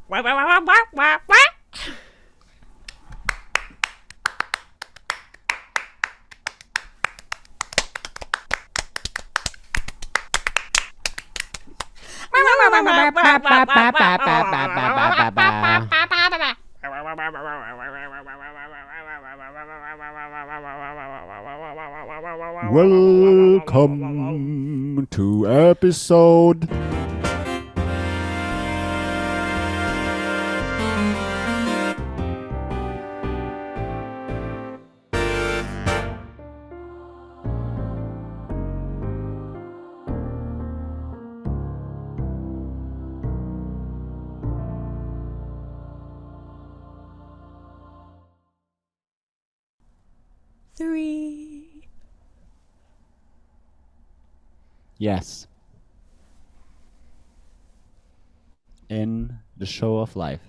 Welcome to episode 3. Yes. In the show of life.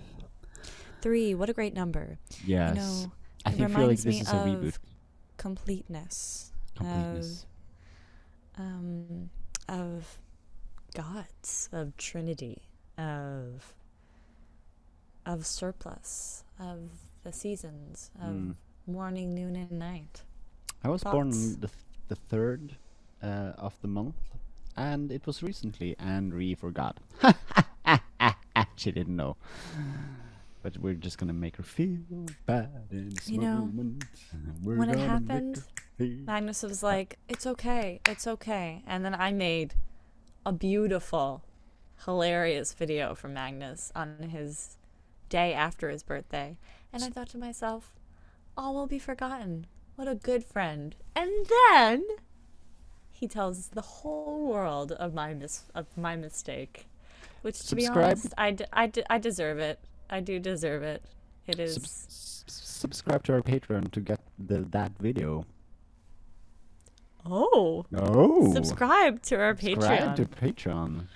3, what a great number. Yes. You know, I feel like this is a reboot. Completeness. Of gods, of Trinity, of surplus, of the seasons, of morning, noon, and night. I was born the 3rd of the month, and it was recently, and Ri forgot. She didn't know. But we're just gonna make her feel bad in this moment. When it happened, Magnus was like, it's okay, it's okay. And then I made a beautiful, hilarious video for Magnus on his day after his birthday. And I thought to myself, all will be forgotten. What a good friend. And then he tells the whole world of my mistake. Which, to be honest, I deserve it. I do deserve it. It is. Subscribe to our Patreon to get that video. Oh. Subscribe to our Patreon. Subscribe to Patreon.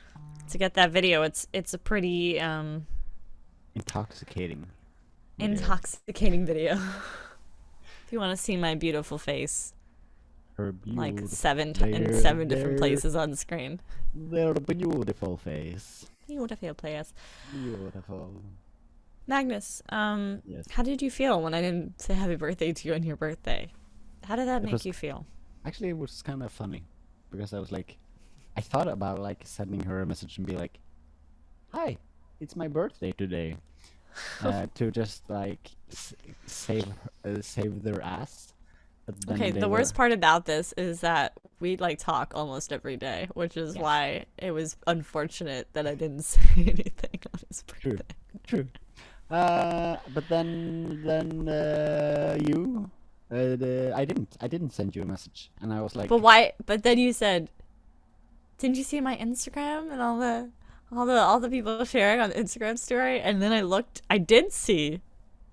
To get that video. It's a pretty intoxicating video. If you want to see my beautiful face. Her beautiful, like in 7 different places on screen. Their beautiful face. Beautiful. Magnus, yes. How did you feel when I didn't say happy birthday to you on your birthday? How did that make you feel? Actually, it was kind of funny. Because I was like, I thought about like sending her a message and be like, hi, it's my birthday today. To just like save their ass. Okay, the worst part about this is that we like talk almost every day, which is why it was unfortunate that I didn't say anything on his birthday. True. But then you, I didn't send you a message, and I was like. But why? But then you said, didn't you see my Instagram and all the people sharing on the Instagram story? And then I looked. I did see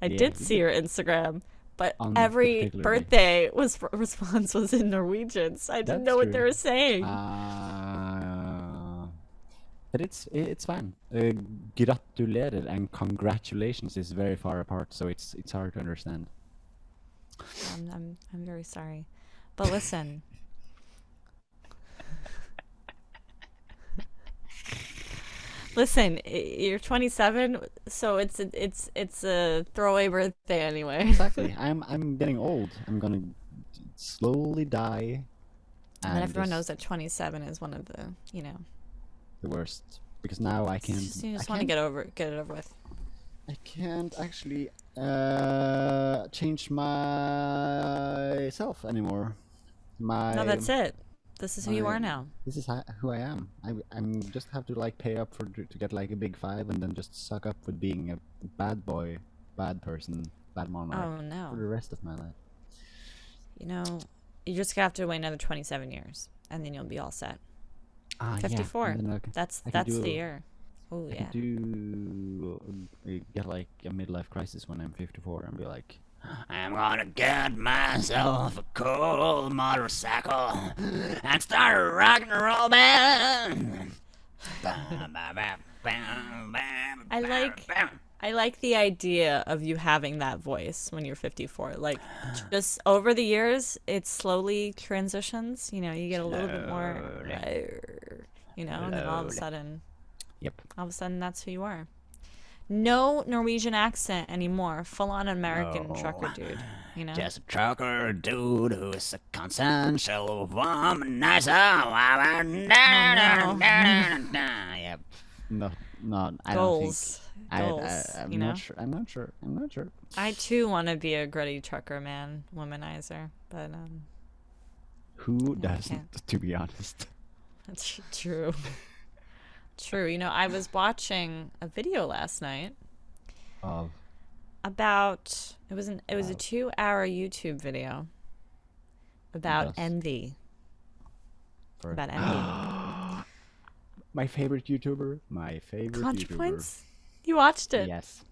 your Instagram. But every birthday response was in Norwegian, so I didn't know what they were saying. But it's fine. Gratulerer and congratulations is very far apart, so it's hard to understand. I'm very sorry, but listen. Listen, you're 27, so it's a throwaway birthday anyway. Exactly. I'm getting old. I'm gonna slowly die. And everyone knows that 27 is one of the, the worst. Because now I can't. You just want to get it over with. I can't actually change myself anymore. No, that's it. This is who you are now. This is who I am. I'm just have to like pay up to get like a big 5 and then just suck up with being a bad boy, bad person, bad monarch for the rest of my life. You just have to wait another 27 years and then you'll be all set. 54. Yeah. That's the year. Oh yeah. I do get like a midlife crisis when I'm 54 and be like, I'm gonna get myself a cool motorcycle and start a rock and roll band. I like the idea of you having that voice when you're 54. Like, just over the years, it slowly transitions. You get a little bit more, and then all of a sudden, that's who you are. no Norwegian accent anymore. Full on American No. trucker dude. You know. Just a trucker dude who's a consensual womanizer. Yep. Not. I Goals. don't think. Goals. I'm you know. not sure. I'm not sure. I'm not sure. I too want to be a gritty trucker man, womanizer, but Who I doesn't? can't. To be honest. That's true. True. You know, I was watching a video last night Of about it was a 2-hour YouTube video about Yes. envy. for About envy. my favorite YouTuber. My favorite YouTuber. ContraPoints? You watched it? Yes.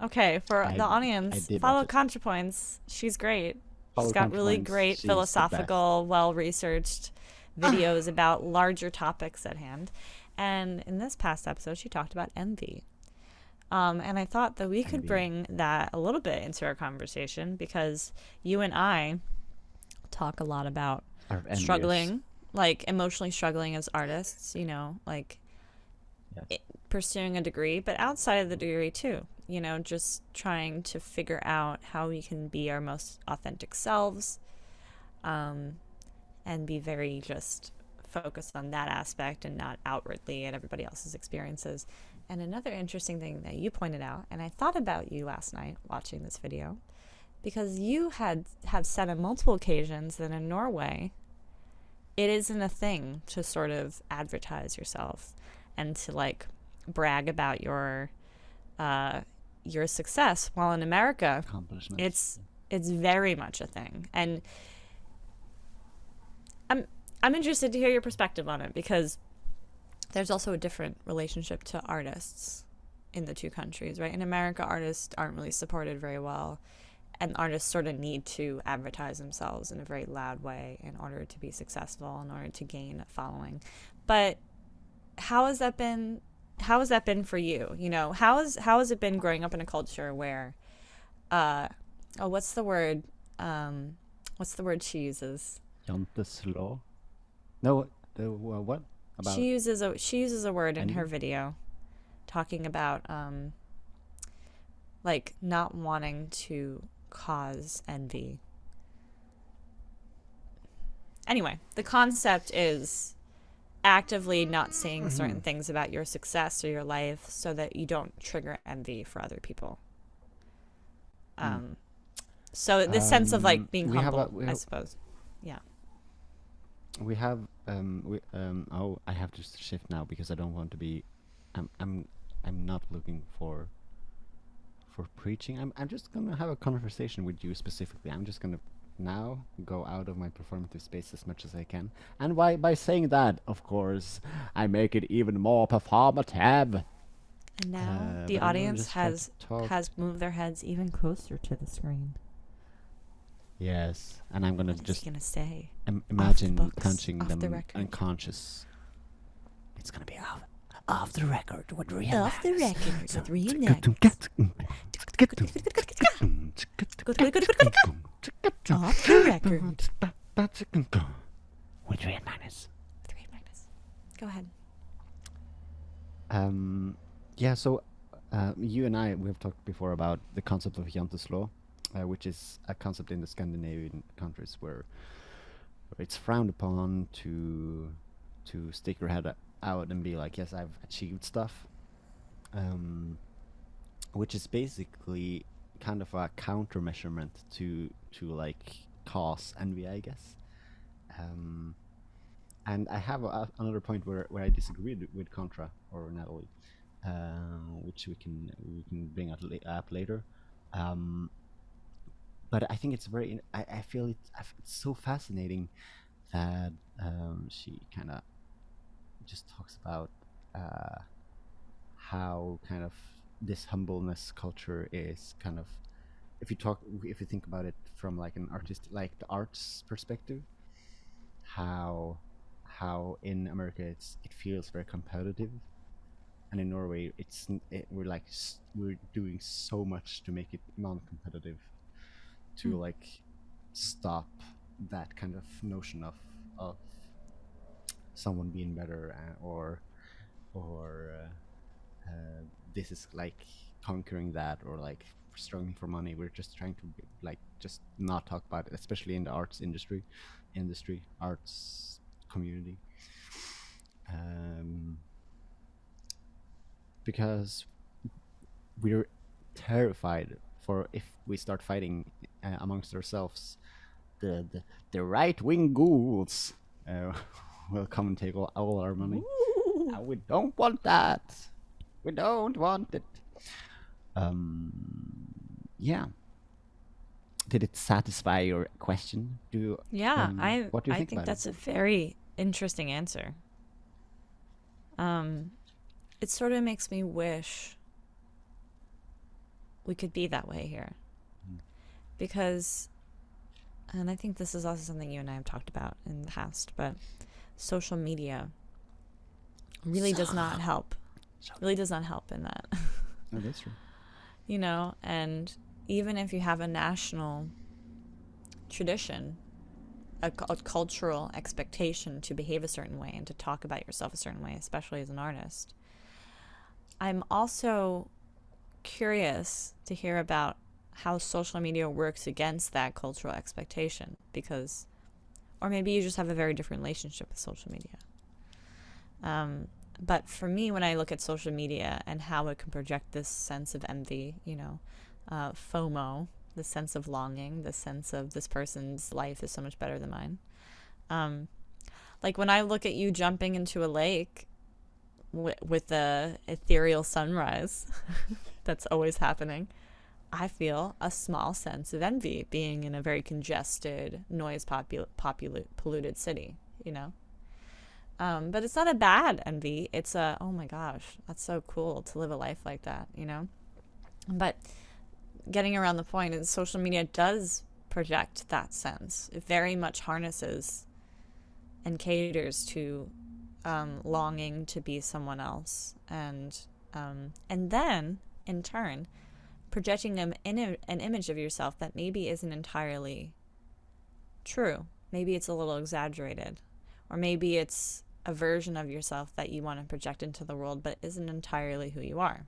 Okay, for I the audience, did follow watch it. ContraPoints. She's great. Follow She's got really ContraPoints. great She's the philosophical, well-researched videos about larger topics at hand. And in this past episode, she talked about envy. And I thought that we could Envy. bring that a little bit into our conversation because you and I talk a lot about Are envious. struggling, like emotionally struggling as artists, you know, like Yes. pursuing a degree, but outside of the degree too, you know, just trying to figure out how we can be our most authentic selves, and be very just focused on that aspect and not outwardly at everybody else's experiences. And another interesting thing that you pointed out, and I thought about you last night watching this video, because you have said on multiple occasions that in Norway, it isn't a thing to sort of advertise yourself and to like brag about your success, while in America Accomplishments. it's very much a thing. And I'm interested to hear your perspective on it, because there's also a different relationship to artists in the two countries, right? In America, artists aren't really supported very well, and artists sort of need to advertise themselves in a very loud way in order to be successful, in order to gain a following. But how has that been for you? You know, how has it been growing up in a culture where what's the word she uses? Janteslå. No, the what? About She uses a word in envy? her video talking about like not wanting to cause envy. Anyway, the concept is actively not saying certain things about your success or your life so that you don't trigger envy for other people. So the sense of like being we have humble, a- we I have- suppose. Yeah. we have oh, I have to shift now because I don't want to be I'm not looking for preaching. I'm just gonna have a conversation with you specifically. I'm just gonna now go out of my performative space as much as I can, and by saying that, of course, I make it even more performative. And now But the I'm gonna audience just try to has talk. moved their heads even closer to the screen. Yes, and I'm gonna What is just he gonna say? imagine books, punching off the them record. unconscious. It's gonna be off the record with real Off the Magnus. record So- with real Off the record. With real Magnus. Three Magnus. Go ahead. Yeah, so you and I, we have talked before about the concept of Janteslå, which is a concept in the Scandinavian countries where it's frowned upon to stick your head out and be like, yes, I've achieved stuff, which is basically kind of a counter measurement to like cause envy, I guess. And I have another point where I disagreed with Contra or Natalie, which we can bring up later. But I think it's very. I feel it's so fascinating that she kind of just talks about how kind of this humbleness culture is kind of, if you think about it from like an artist, like the arts perspective, how in America it feels very competitive, and in Norway we're doing so much to make it non-competitive, to like stop that kind of notion of someone being better, or this is like conquering that or like struggling for money. We're just trying to like just not talk about it, especially in the arts arts community, because we're terrified for if we start fighting amongst ourselves, the right-wing ghouls will come and take all our money. We don't want that. We don't want it. Yeah. Did it satisfy your question? Yeah, what do you I think that's a very interesting answer. It sort of makes me wish we could be that way here. Because, and I think this is also something you and I have talked about in the past, but social media really does not help. Really does not help in that. No, that's true. You know, and even if you have a national tradition, a cultural expectation to behave a certain way and to talk about yourself a certain way, especially as an artist, I'm also curious to hear about how social media works against that cultural expectation, because, or maybe you just have a very different relationship with social media. But for me, when I look at social media and how it can project this sense of envy, you know, FOMO, the sense of longing, the sense of this person's life is so much better than mine. Like when I look at you jumping into a lake with the ethereal sunrise that's always happening, I feel a small sense of envy being in a very congested, noise polluted city, you know? But it's not a bad envy. It's a, oh my gosh, that's so cool to live a life like that, you know? But getting around the point is social media does project that sense. It very much harnesses and caters to longing to be someone else, and then in turn projecting an image of yourself that maybe isn't entirely true. Maybe it's a little exaggerated, or maybe it's a version of yourself that you want to project into the world but isn't entirely who you are.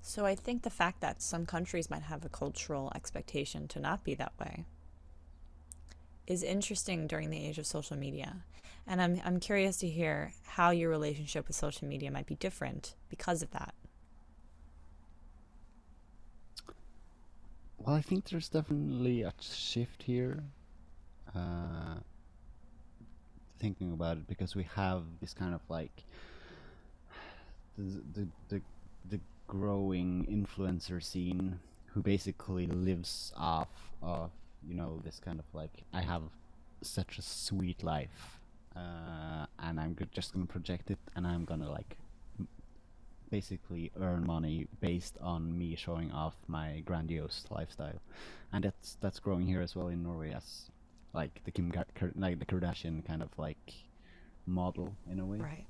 So I think the fact that some countries might have a cultural expectation to not be that way is interesting during the age of social media. And I'm curious to hear how your relationship with social media might be different because of that. Well, I think there's definitely a shift here. Thinking about it, because we have this kind of like the growing influencer scene who basically lives off of, you know, this kind of like, I have such a sweet life, and I'm just gonna project it, and I'm gonna like basically earn money based on me showing off my grandiose lifestyle. And that's growing here as well in Norway, as like the like the Kardashian kind of like model in a way. Right.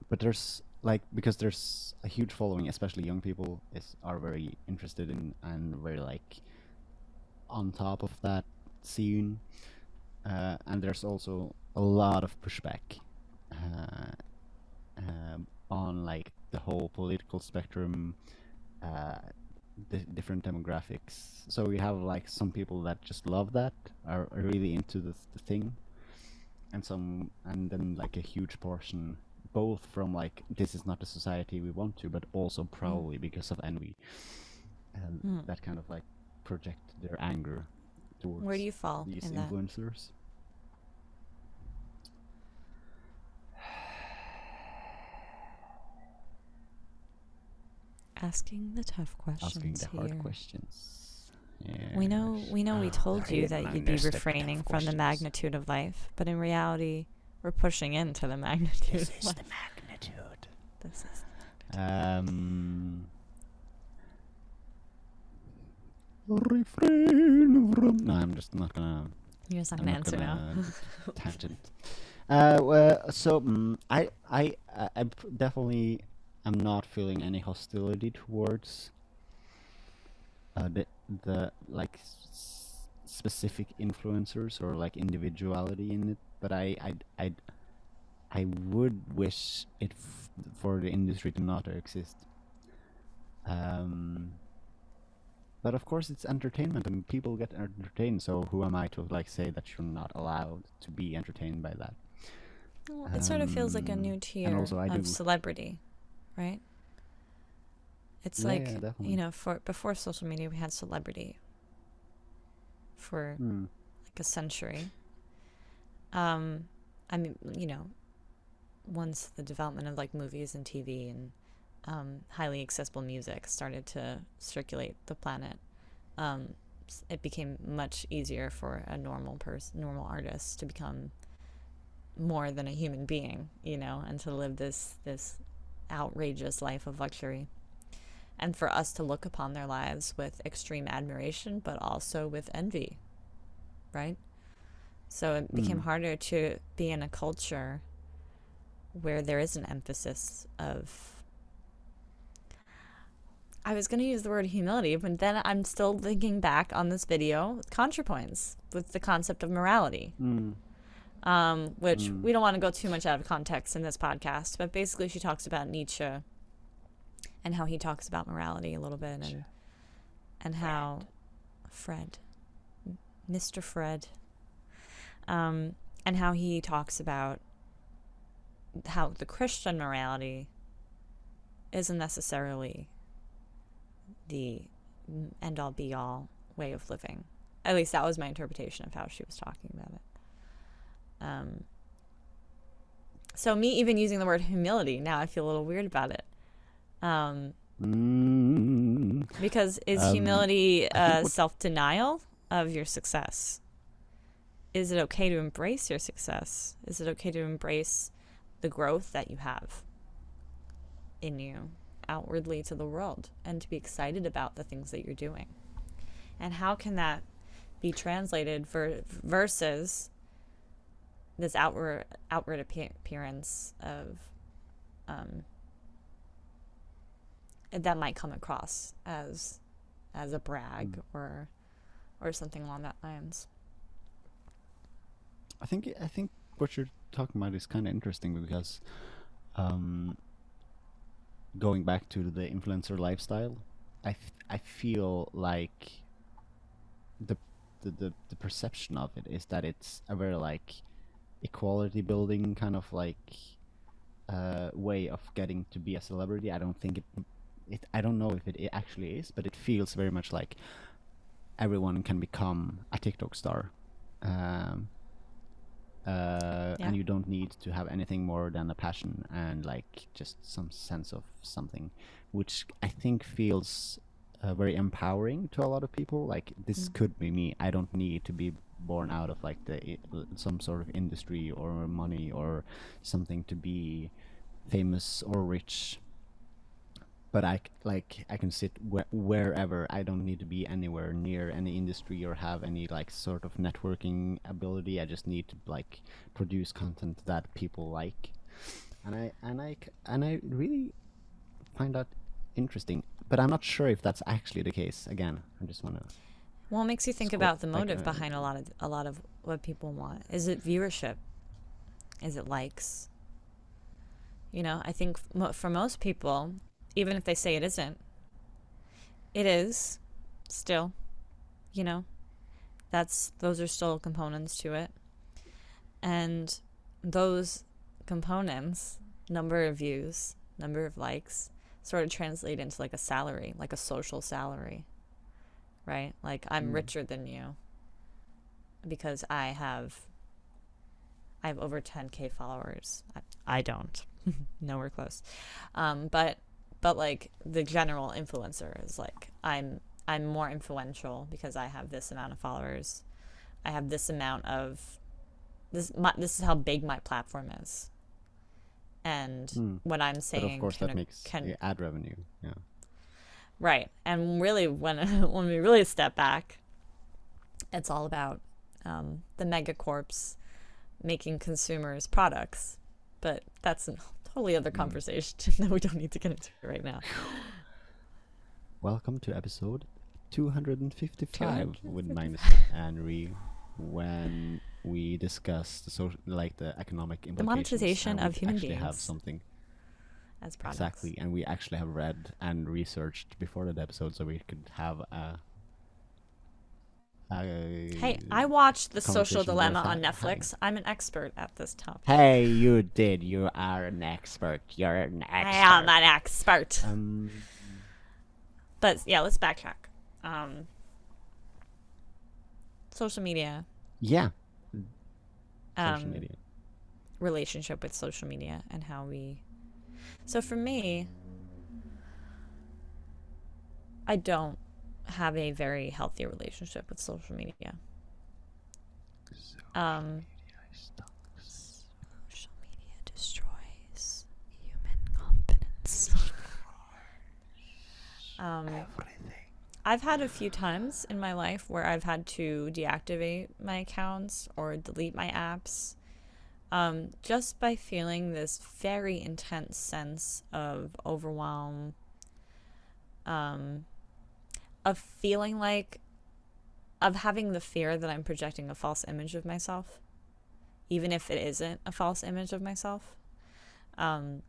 But there's like, because there's a huge following, especially young people are very interested in and very like on top of that scene, and there's also a lot of pushback on like the whole political spectrum, the different demographics. So we have like some people that just love that, are really into the thing, and then like a huge portion, both from like, this is not the society we want to, but also probably because of envy, that kind of like project their anger towards Where do you fall these in that? influencers. Asking the tough questions. Asking the hard here. questions. Yeah. We know we told you that you'd be refraining from the magnitude of life, but in reality, we're pushing into the magnitude This of is life. the magnitude. This is Ri-frain from... No, I'm just not gonna... You're just not gonna answer now. Tangent. I definitely am not feeling any hostility towards the like specific influencers or like individuality in it, but I I would wish it for the industry to not exist. But of course it's entertainment and people get entertained, so who am I to like say that you're not allowed to be entertained by that? Well, it sort of feels like a new tier of celebrity, right? It's for before social media we had celebrity for like a century. I mean, once the development of like movies and TV and highly accessible music started to circulate the planet, it became much easier for a normal artist to become more than a human being, and to live this outrageous life of luxury, and for us to look upon their lives with extreme admiration but also with envy, right? So it became harder to be in a culture where there is an emphasis of, I was going to use the word humility, but then I'm still thinking back on this video with ContraPoints with the concept of morality, which we don't want to go too much out of context in this podcast, but basically she talks about Nietzsche and how he talks about morality a little bit, and how Mr. Fred, and how he talks about how the Christian morality isn't necessarily the end-all be-all way of living. At least that was my interpretation of how she was talking about it. So me even using the word humility, now I feel a little weird about it. Because is humility self-denial of your success? Is it okay to embrace your success? Is it okay to embrace the growth that you have in you outwardly to the world, and to be excited about the things that you're doing? And how can that be translated versus this outward appearance of that might come across as a brag or something along that lines? I think what you're talking about is kind of interesting, because going back to the influencer lifestyle, I feel like the perception of it is that it's a very like equality building kind of like way of getting to be a celebrity. I don't think I don't know if it actually is, but it feels very much like everyone can become a TikTok star. And you don't need to have anything more than a passion and like just some sense of something, which I think feels very empowering to a lot of people. Like, this could be me. I don't need to be born out of like some sort of industry or money or something to be famous or rich. But I can sit wherever. I don't need to be anywhere near any industry or have any like sort of networking ability. I just need to like produce content that people like, and I really find that interesting. But I'm not sure if that's actually the case. Again, I just want to. What makes you think about the motive behind a lot of what people want? Is it viewership? Is it likes? I think for most people, even if they say it isn't, it is still, those are still components to it. And those components, number of views, number of likes, sort of translate into like a salary, like a social salary, right? Like, I'm richer than you because I have over 10K followers. I don't. Nowhere close. But like the general influencer is like, I'm more influential because I have this amount of followers. I have this amount of this is how big my platform is. And what I'm saying, but of course that makes ad revenue. Yeah. Right. And really, when we really step back, it's all about the megacorps making consumers products. But that's a totally other conversation that we don't need to get into right now. Welcome to episode 255 with Magnus and Ri. When we discuss the social, like the economic The implications. monetization and of human actually have beings something as products. exactly, and we actually have read and researched before that episode, so we could have a Hey, I watched The Social conversation Dilemma worth on having. Netflix. I'm an expert at this topic. Hey, you did. You are an expert. You're an expert. I am an expert. Um, But yeah, let's backtrack. Social media. yeah. Social media. Relationship with social media and how we. So for me, I don't have a very healthy relationship with social media. Social media destroys human confidence. Everything. I've had a few times in my life where I've had to deactivate my accounts or delete my apps, just by feeling this very intense sense of overwhelm, of feeling like, of having the fear that I'm projecting a false image of myself, even if it isn't a false image of myself, and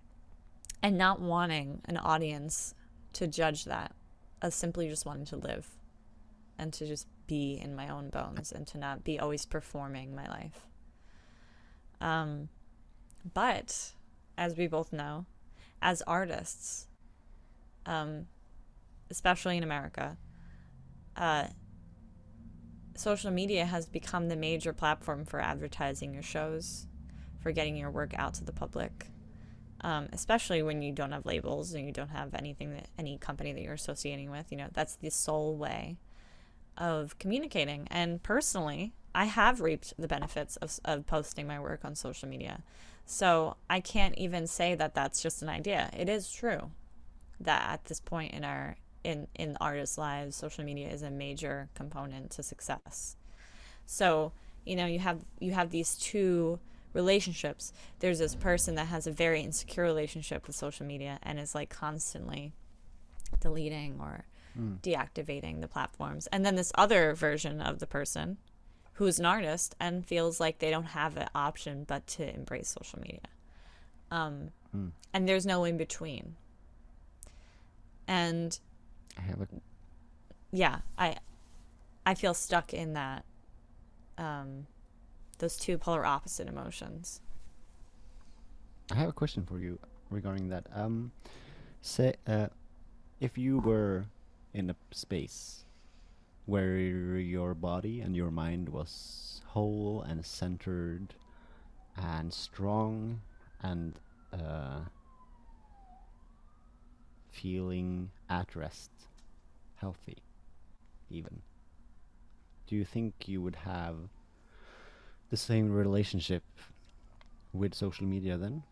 not wanting an audience to judge that, as simply just wanting to live and to just be in my own bones and to not be always performing my life. But as we both know, as artists, especially in America, social media has become the major platform for advertising your shows, for getting your work out to the public, especially when you don't have labels and you don't have any company that you're associating with. That's the sole way of communicating. And personally, I have reaped the benefits of posting my work on social media. So I can't even say that that's just an idea. It is true that at this point in artists' lives, social media is a major component to success. So, you have these two relationships. There's this person that has a very insecure relationship with social media and is like constantly deleting or deactivating the platforms. And then this other version of the person who's an artist and feels like they don't have an option but to embrace social media. And there's no in between. And I feel stuck in that, those two polar opposite emotions. I have a question for you regarding that. Say, if you were in a space where your body and your mind was whole and centered and strong and feeling at rest, healthy even, do you think you would have the same relationship with social media then?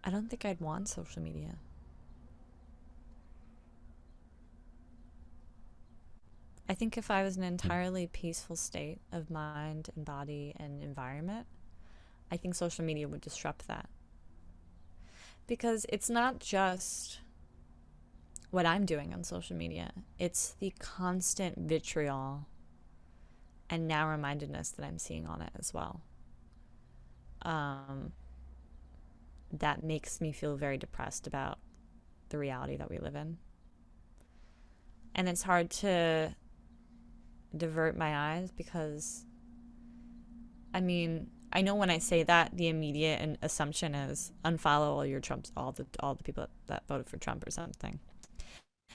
I don't think I'd want social media. I think if I was in an entirely peaceful state of mind and body and environment, I think social media would disrupt that. Because it's not just what I'm doing on social media. It's the constant vitriol and narrow-mindedness that I'm seeing on it as well. That makes me feel very depressed about the reality that we live in. And it's hard to divert my eyes because, I know when I say that, the immediate assumption is unfollow all your Trumps, all the people that voted for Trump or something.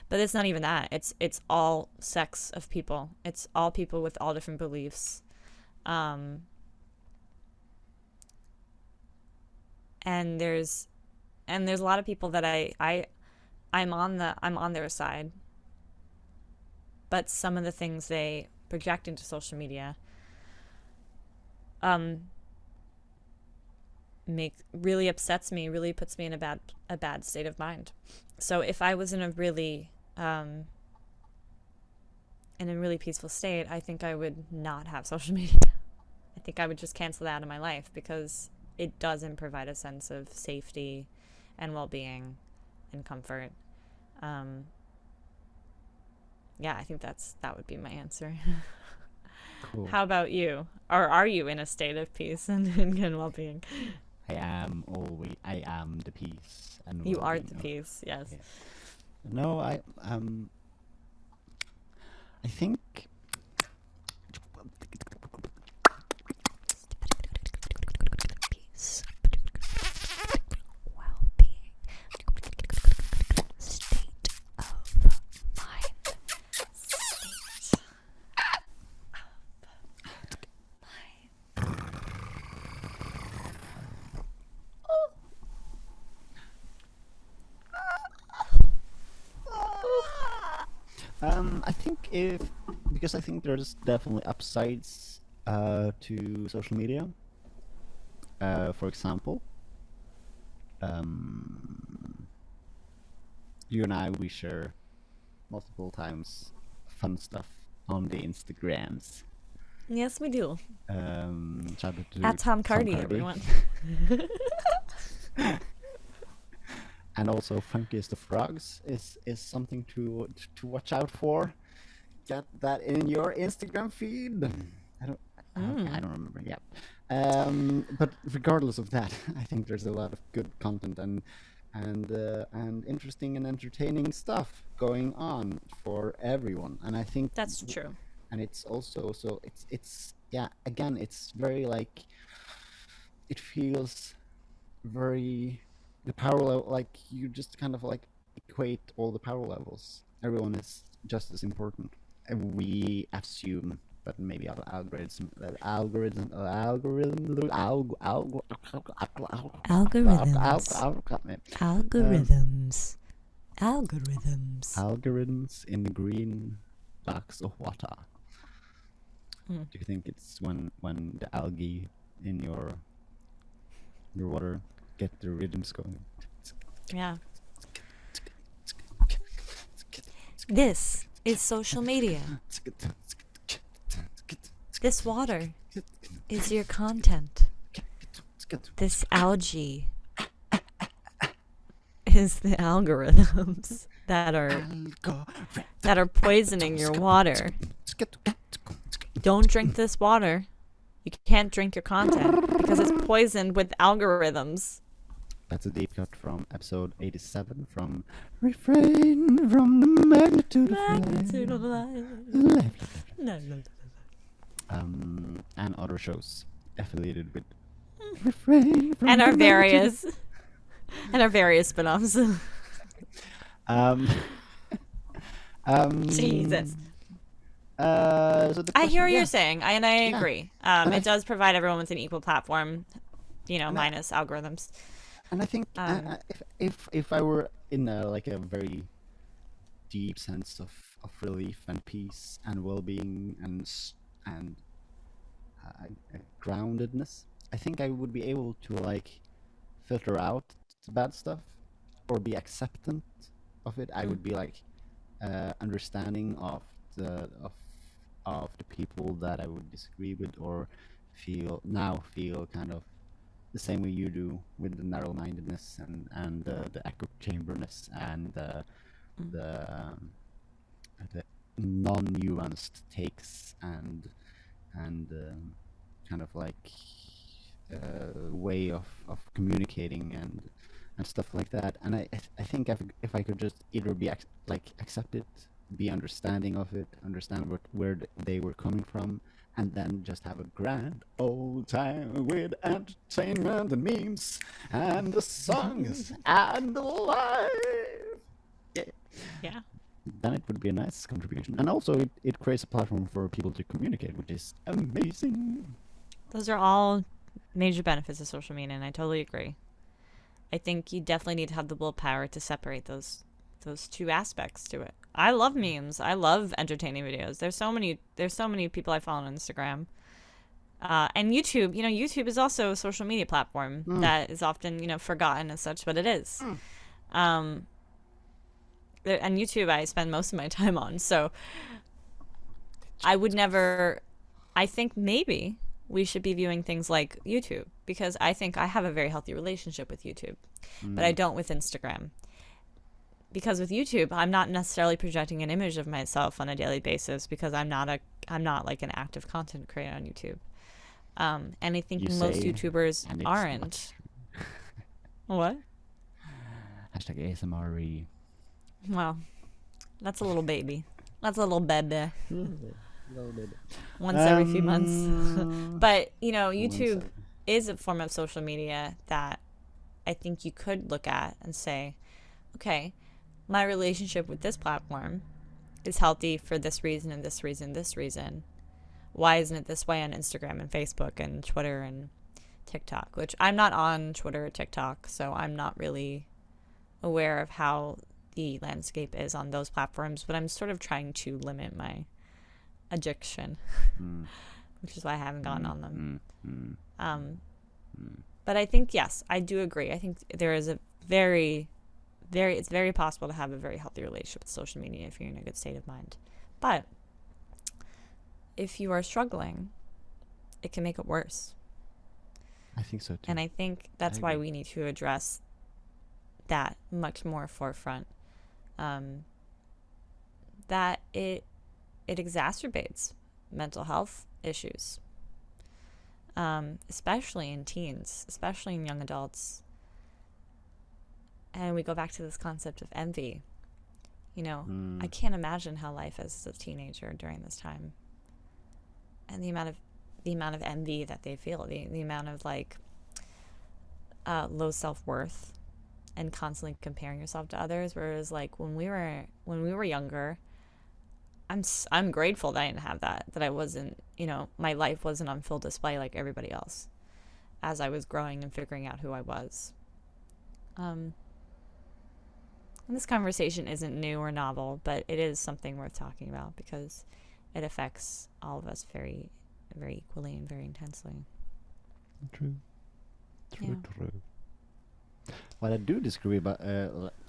But it's not even that. It's all sects of people. It's all people with all different beliefs. And there's a lot of people that I'm on their side. But some of the things they project into social media really upsets me, really puts me in a bad state of mind. So if I was in a really peaceful state, I think I would not have social media. I think I would just cancel that out of my life because it doesn't provide a sense of safety and well-being and comfort. yeah, I think that would be my answer. Cool. How about you? Or are you in a state of peace and well-being? I am the peace and You are well-being the of- peace, yes. yeah. No, I think Peace. Well-being. State of mind. State I think because I think there's definitely upsides to social media. For example, you and I, we share multiple times fun stuff on the Instagrams. Yes, we do. Shout out to At Tom Cardy, Cardy. everyone. And also, Funkiest of Frogs is something to watch out for. Get that in your Instagram feed. I don't remember. Yeah. But regardless of that, I think there's a lot of good content and interesting and entertaining stuff going on for everyone. And I think That's true. And it's also it's yeah, again, it's very like, it feels very, the power level, like you just kind of like equate all the power levels. Everyone is just as important. And we assume, but maybe algorithms. Algorithms in the green box of water. Do you think it's when the algae in your water get the rhythms going? Yeah. This is social media. This water is your content. This algae is the algorithms that are poisoning your water. Don't drink this water. You can't drink your content because it's poisoned with algorithms. That's a deep cut from episode 87 from Ri-frain from the Magnitude of Life. No. And other shows affiliated with Ri-frain from And our the various spin-offs. Jesus. So I hear what you're saying, and I agree. It does provide everyone with an equal platform, minus algorithms. And I think if I were in a very deep sense of relief and peace and well-being and groundedness, I think I would be able to filter out the bad stuff or be acceptant of it. I would be understanding of the people that I would disagree with or feel kind of the same way you do, with the narrow-mindedness and the echo chamberness and the non-nuanced takes and kind of way of communicating and stuff like that. And I think if I could just either be accept it, be understanding of it, understand where they were coming from, and then just have a grand old time with entertainment and memes and the songs and the life. Yeah. Then it would be a nice contribution. And also it creates a platform for people to communicate, which is amazing. Those are all major benefits of social media, and I totally agree. I think you definitely need to have the willpower to separate those two aspects to it. I love memes. I love entertaining videos. There's so many people I follow on Instagram. And YouTube, YouTube is also a social media platform that is often, forgotten as such, but it is. And YouTube I spend most of my time on. So I think maybe we should be viewing things like YouTube, because I think I have a very healthy relationship with YouTube, but I don't with Instagram. because with YouTube, I'm not necessarily projecting an image of myself on a daily basis because I'm not like an active content creator on YouTube. And I think most YouTubers aren't. What? Hashtag ASMR. Well, that's a little baby. That's a little baby. Once every few months. But, you know, YouTube is a form of social media that I think you could look at and say, okay, my relationship with this platform is healthy for this reason and this reason, this reason. Why isn't it this way on Instagram and Facebook and Twitter and TikTok? Which I'm not on Twitter or TikTok, so I'm not really aware of how the landscape is on those platforms, but I'm sort of trying to limit my addiction, which is why I haven't gotten on them. But I think, yes, I do agree. I think there is a it's very possible to have a very healthy relationship with social media if you're in a good state of mind. But if you are struggling, it can make it worse. I think so too. And I think that's why we need to address that much more forefront. That it exacerbates mental health issues, especially in teens, especially in young adults. And we go back to this concept of envy. You know, I can't imagine how life is as a teenager during this time, and the amount of envy that they feel, the amount of like low self-worth and constantly comparing yourself to others. Whereas like when we were younger, I'm grateful that I didn't have that I wasn't, you know, my life wasn't on full display like everybody else as I was growing and figuring out who I was. And this conversation isn't new or novel, but it is something worth talking about because it affects all of us very, very equally and very intensely. True. What I do disagree about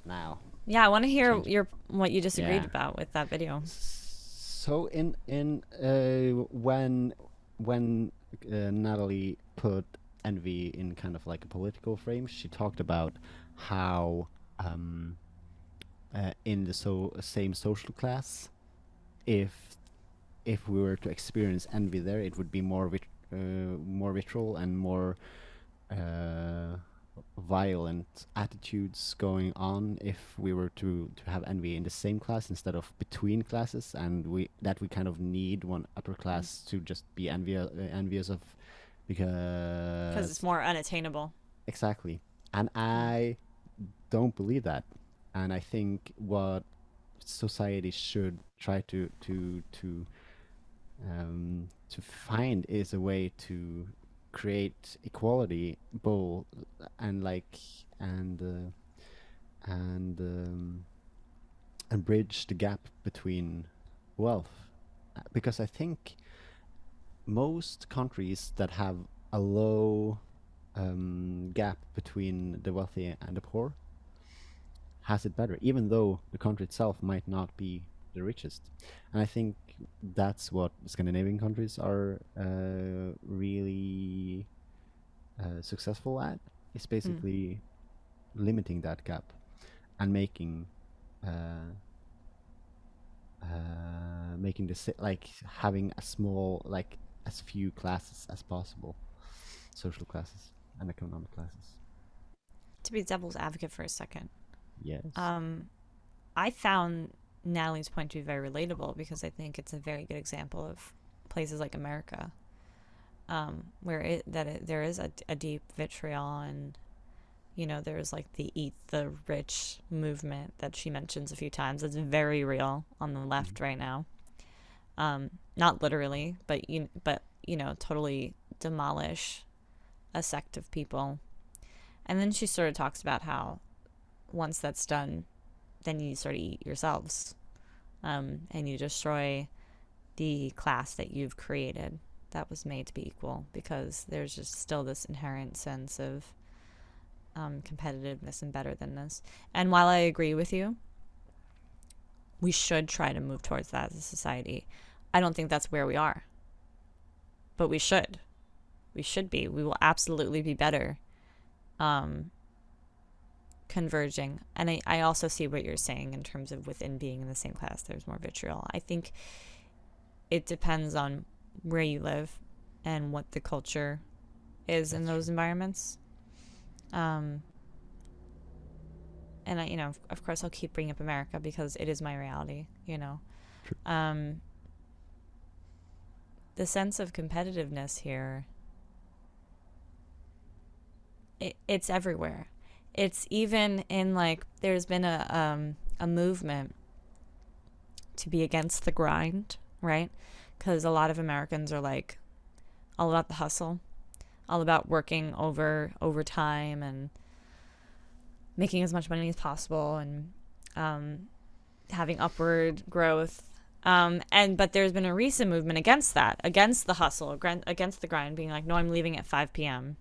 now. Yeah, I want to hear what you disagreed about with that video. So when Natalie put envy in kind of like a political frame, she talked about how in the same social class, if we were to experience envy there, it would be more vitriol and more violent attitudes going on if we were to have envy in the same class instead of between classes, and we kind of need one upper class to just be envious of because it's more unattainable. Exactly. And I don't believe that. And I think what society should try to find is a way to create equality, both and bridge the gap between wealth, because I think most countries that have a low gap between the wealthy and the poor has it better, even though the country itself might not be the richest. And I think that's what Scandinavian countries are really successful at, is basically limiting that gap and making like having a small, like as few classes as possible, social classes and economic classes. To be devil's advocate for a second. Yes. I found Natalie's point to be very relatable because I think it's a very good example of places like America, where there is a deep vitriol, and you know, there's like the eat the rich movement that she mentions a few times. It's very real on the left right now. Not literally, but you know, totally demolish a sect of people. And then she sort of talks about how once that's done, then you sort of eat yourselves, and you destroy the class that you've created that was made to be equal, because there's just still this inherent sense of competitiveness and better thanness. And while I agree with you, we should try to move towards that as a society. I don't think that's where we are, but we should. We should be. We will absolutely be better. converging. And I also see what you're saying in terms of within being in the same class, there's more vitriol. I think it depends on where you live and what the culture is in those environments. And I, of course I'll keep bringing up America because it is my reality, The sense of competitiveness here, it's everywhere. It's even in, like, there's been a movement to be against the grind, right? Because a lot of Americans are like all about the hustle, all about working overtime and making as much money as possible and having upward growth. But there's been a recent movement against that, against the hustle, against the grind, being like, no, I'm leaving at 5 p.m.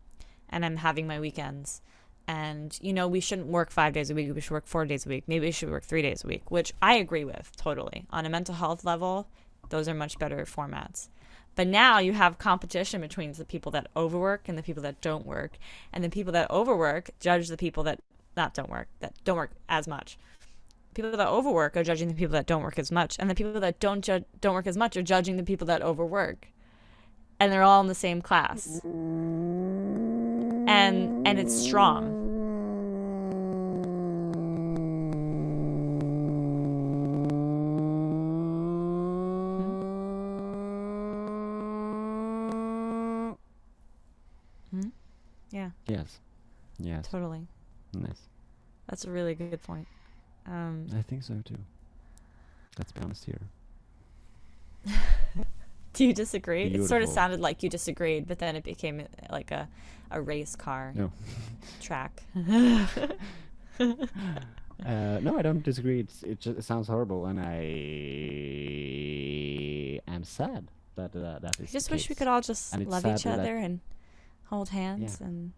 and I'm having my weekends. And, we shouldn't work 5 days a week. We should work 4 days a week. Maybe we should work 3 days a week, which I agree with totally. On a mental health level, those are much better formats. But now you have competition between the people that overwork and the people that don't work. And the people that overwork judge the people that don't work as much. People that overwork are judging the people that don't work as much. And the people that don't work as much are judging the people that overwork. And they're all in the same class. And it's strong. Yeah. Yes. Totally. Nice. That's a really good point. I think so too. Let's be honest here. Do you disagree? Beautiful. It sort of sounded like you disagreed, but then it became like a race car track. No, I don't disagree. It sounds horrible, and I am sad that that is. I just the wish we case. could all just And it's love sad each that other and hold hands and.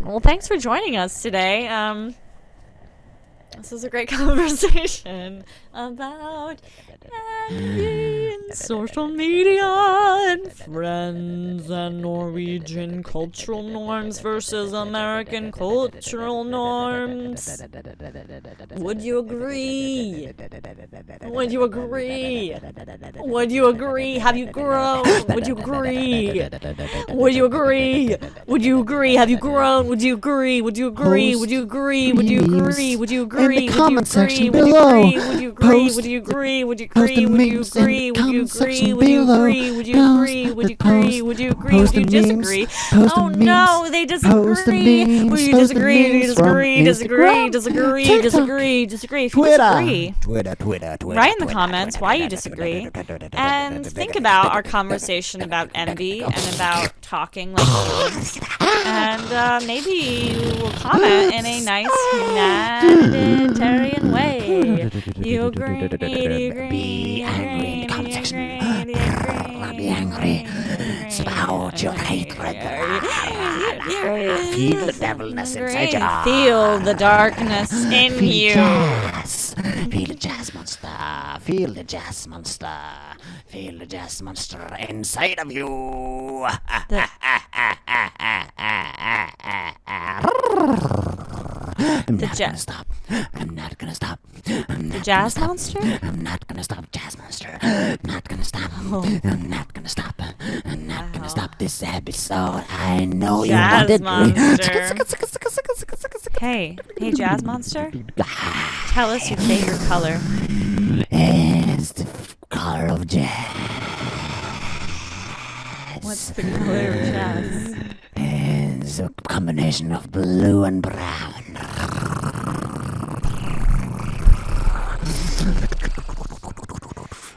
Well, thanks for joining us today. This was a great conversation about envy and social media and friends and Norwegian cultural norms versus American cultural norms. Would you agree? Would you agree? Would you agree? Have you grown? Would you agree? Would you agree? Would you agree? Have you grown? Would you agree? Would you agree? Would you agree? Would you agree? Would you agree? In the comment section below. Would you agree? Would you agree? Would you agree? Would you agree? Would you agree? Would you agree? Would you agree? Would you agree? Would you agree? Would you disagree? Oh no, they disagree. Would you disagree? Disagree? Disagree? Disagree? Disagree? Disagree? If you disagree, Twitter. write in the comments why you disagree, and think about our conversation about envy and about talking like humans. And maybe you will comment in a nice humanitarian way. You agree? Do you agree? Be angry in the comment section. Be angry. Spout your hatred. Feel the devilness inside you. Feel the darkness in you. Jazz. Feel the jazz monster. Feel the jazz monster. Feel the jazz monster inside of you. I'm not gonna stop. I'm not gonna stop. The jazz monster? I'm not gonna stop, jazz monster. I'm not gonna stop. I'm not gonna stop. I'm not gonna stop this episode. I know you Jazz wanted me. monster. Hey, jazz monster. Tell us your favorite color. It's the color of jazz. What's the color of jazz? It's a combination of blue and brown.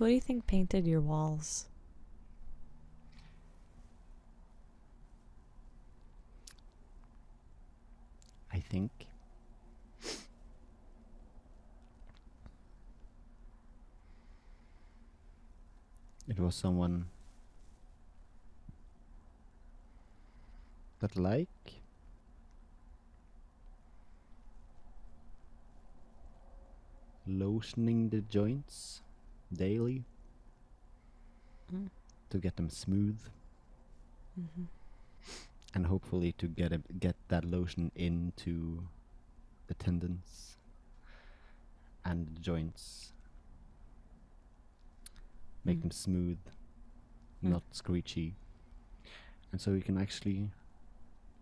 Who do you think painted your walls? I think it was someone that lotioning the joints daily to get them smooth, and hopefully to get that lotion into the tendons and the joints, make them smooth, not screechy, and so you can actually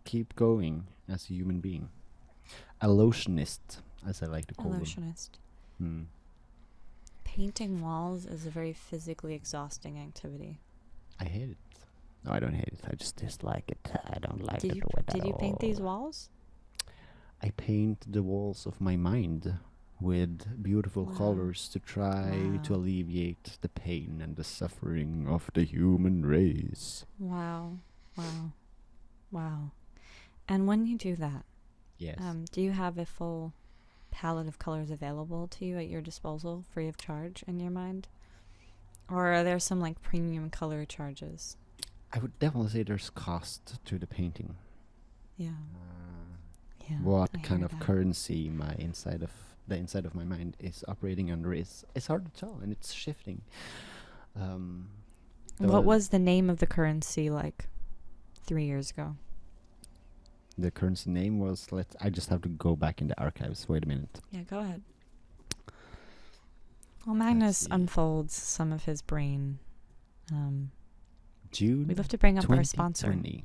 keep going as a human being. A lotionist, as I like to call them. A lotionist. Painting walls is a very physically exhausting activity. I hate it. No, I don't hate it. I just dislike it. I don't like Did it you with did at you paint all. these walls? I paint the walls of my mind with beautiful colors to try to alleviate the pain and the suffering of the human race. Wow. And when you do that, Yes. do you have a full palette of colors available to you at your disposal, free of charge in your mind? Or are there some like premium color charges? I would definitely say there's cost to the painting. Yeah. What I kind hear of that. currency the inside of my mind is operating under is hard to tell, and it's shifting. What was the name of the currency like 3 years ago? The currency name was, I just have to go back in the archives. Wait a minute. Yeah, go ahead. Well, Magnus see. unfolds some of his brain. June We'd love to bring up our sponsor. 2020.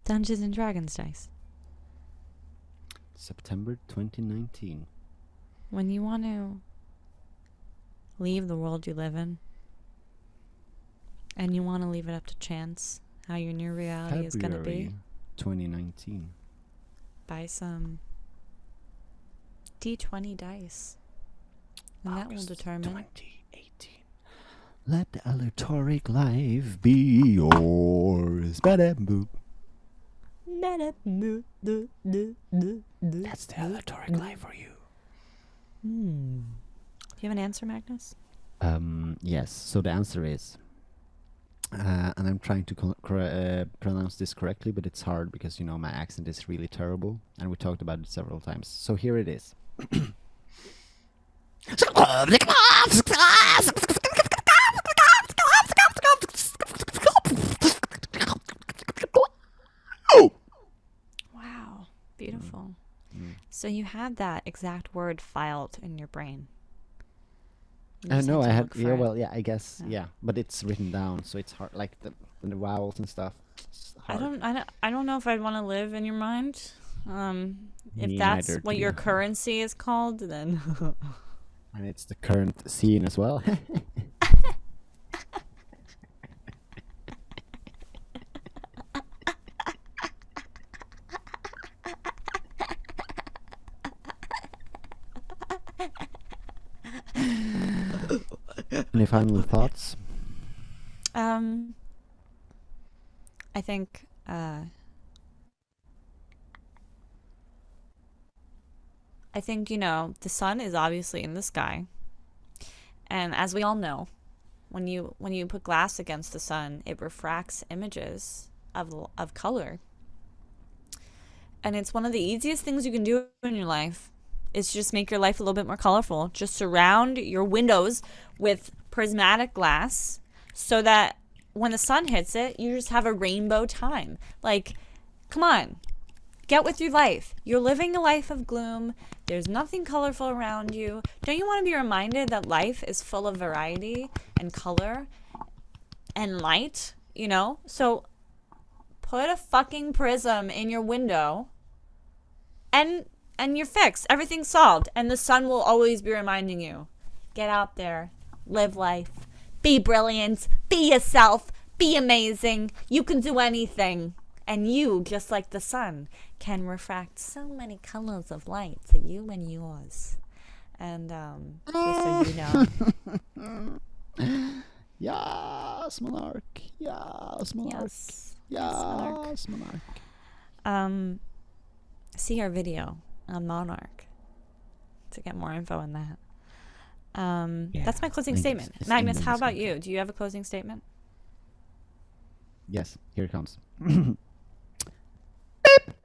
Dungeons and Dragons dice. September 2019. When you want to leave the world you live in, and you want to leave it up to chance how your new reality is going to be, February 2019. buy some D20 dice. And that will August determine 2018. Let the electoric life be yours. Ba-da-boop. That's the electoric life for you. Do you have an answer, Magnus? Yes. So the answer is, and I'm trying to pronounce this correctly, but it's hard because my accent is really terrible, and we talked about it several times. So here it is. Wow, beautiful. So you had that exact word filed in your brain. You just No, to I had. look for Yeah, it. well, yeah, I guess. Yeah. Yeah, but it's written down, so it's hard. Like the vowels and stuff. It's hard. I don't know if I'd want to live in your mind. If Me that's neither, to what be your honest. currency is called, then And it's the current scene as well. Any final thoughts? I think the sun is obviously in the sky, and as we all know, when you put glass against the sun, it refracts images of color, and it's one of the easiest things you can do in your life is just make your life a little bit more colorful. Just surround your windows with prismatic glass so that when the sun hits it, you just have a rainbow time. Like, come on. Get with your life. You're living a life of gloom. There's nothing colorful around you. Don't you want to be reminded that life is full of variety and color and light, So put a fucking prism in your window and you're fixed. Everything's solved. And the sun will always be reminding you. Get out there. Live life. Be brilliant. Be yourself. Be amazing. You can do anything. And you, just like the sun, can refract so many colors of light to you and yours. And just so you know. Yes, Monarch. Yes, Monarch. Yes, Monarch. See our video on Monarch to get more info on that. That's my closing statement. Magnus, how about you? Do you have a closing statement? Yes, here it comes.